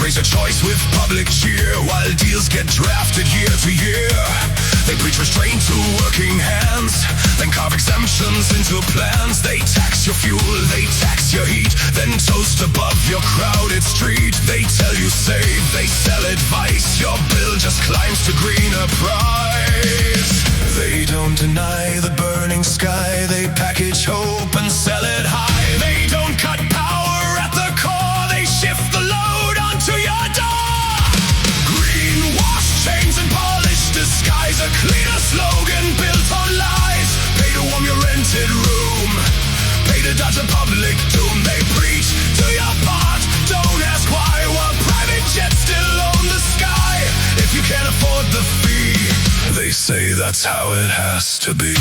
raise your choice with public cheer, while deals get drafted year to year. They preach restraint to working hands, then carve exemptions into plans. They tax your fuel, they tax your heat, then toast above your crowded street. They tell you save, they sell advice, your bill just climbs to greener price. They don't deny the burning sky, they package hope and sell it high. They don't cut power at the core, they shift the load onto your door. Greenwashed chains and polished disguise, a cleaner slogan built on lies. Pay to warm your rented room, pay to dodge a public doom. They preach to your part, don't ask why, while private jets still own the sky. If you can't afford the fee, they say that's how it has to be.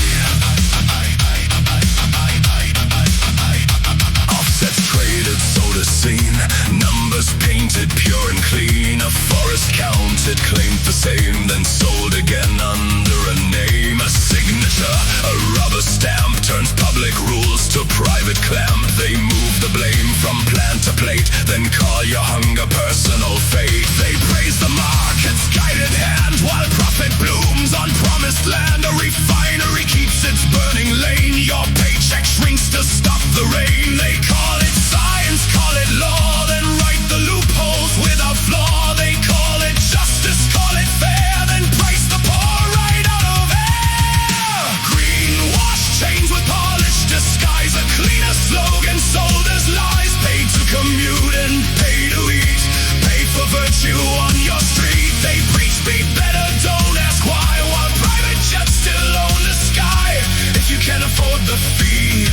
Offsets traded, soda seen, numbers painted pure and clean. A forest counted, claimed the same, then sold again under a name. A signature, a rubber stamp, turns public rules to private clamp. They move the blame from plant to plate, then call your hunger personal fate. They praise the market's guided hand, while profit blooms on promised land. A refinery keeps its burning lane, your paycheck shrinks to stop the rain. They call it science, call it law, then write the loopholes without flaw. They call it justice, call it fair, then price the poor right out of air. Greenwashed chains with polished disguise, a cleaner slogan sold as lies. Paid to commute and pay to eat, pay for virtue on your street. They preach be better, don't ask why, while private jets still own the sky. If you can't afford the fee,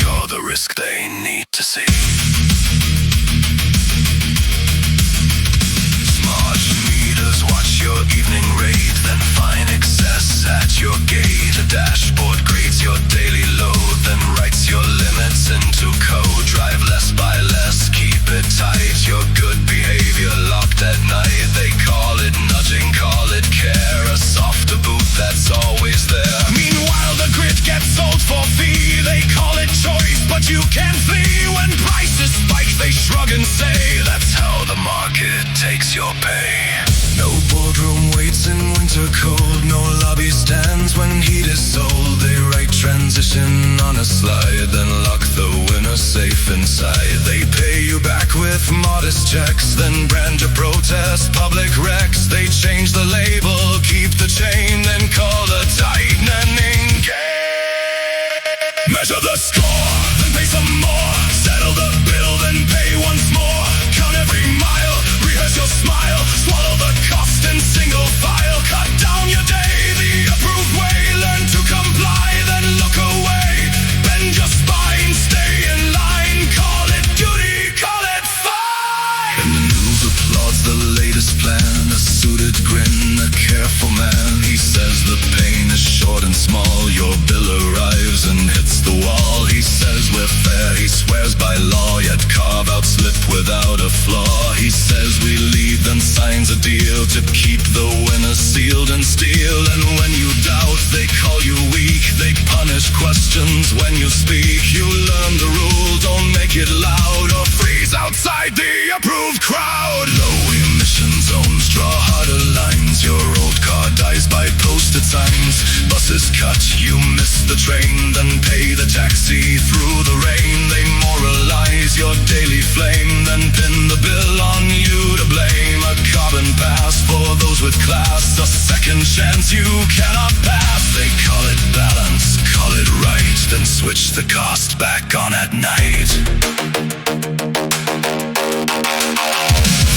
you're the risk they need to see. Smart meters watch your evening rate, then find excess at your gate. A dashboard grades your daily load, then writes your limits into code. Drive less, buy less, keep it tight, your good behavior locked at night. They call it nudging, call it care, a softer boot that's always there. Meanwhile the grid gets sold for fee, they call it choice, but you can't flee. When prices spike they shrug and say, that's how the market takes your pay. No boardroom waits in winter cold, no lobby stands when heat is sold. They write transition on a slide, then lock the winner safe inside. They pay you back with modest checks, then brand your protest public wrecks. They change the label, keep the chain, then call the tightening game. Measure the score, then pay some more, settle the bill, then pay once more. Count every mile, rehearse your smile, swallow the cost in single file. Cut down your day the approved way, learn to comply, then look away. Bend your spine, stay in line, call it duty, call it fine. And the news applauds the latest plan, a suited grin, a careful man. He says the pain is short and small, your bill arrives and hits the wall. He says we're fair, he swears by law, yet carve out slip without a flaw. He says we lead, then signs a deal to keep the winner sealed in steel. And when you doubt, they call you weak, they punish questions when you speak. You learn the rule, don't make it loud, or freeze outside the approved crowd. Low emission zones draw harder lines, your old car dies by posted signs. Buses cut, you miss the train, then pay the taxi through the rain. They moralize your daily flame, then pin the bill on you to blame. A carbon pass for those with class, a second chance you cannot pass. They call it balance, call it right, then switch the cost back on at night.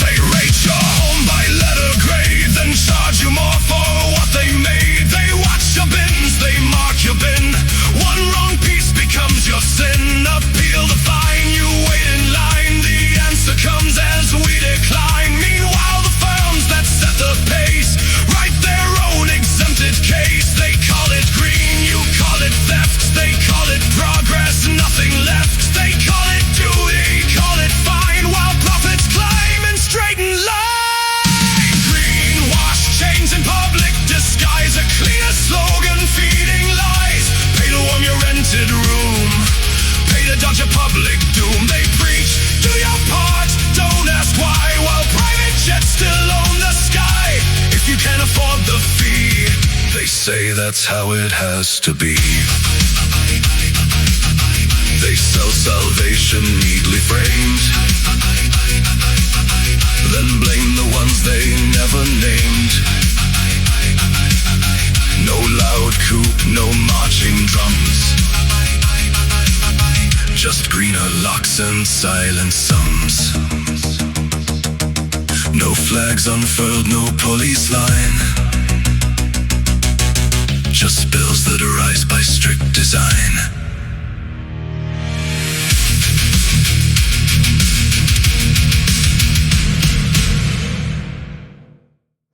They rate your home by letter grade, then charge you more for what they made. They watch your bins, they mark your bin, one wrong piece becomes your sin. Appeal the fine, you wait in line, the answer comes as we decline. Meanwhile the firms that set the pace write their own exempted case. They call it green, you call it theft, they call it progress, nothing left. They call it duty, that's how it has to be. They sell salvation neatly framed, then blame the ones they never named. No loud coupe, no marching drums, just greener locks and silent sums. No flags unfurled, no police line, just bills that arise by strict design.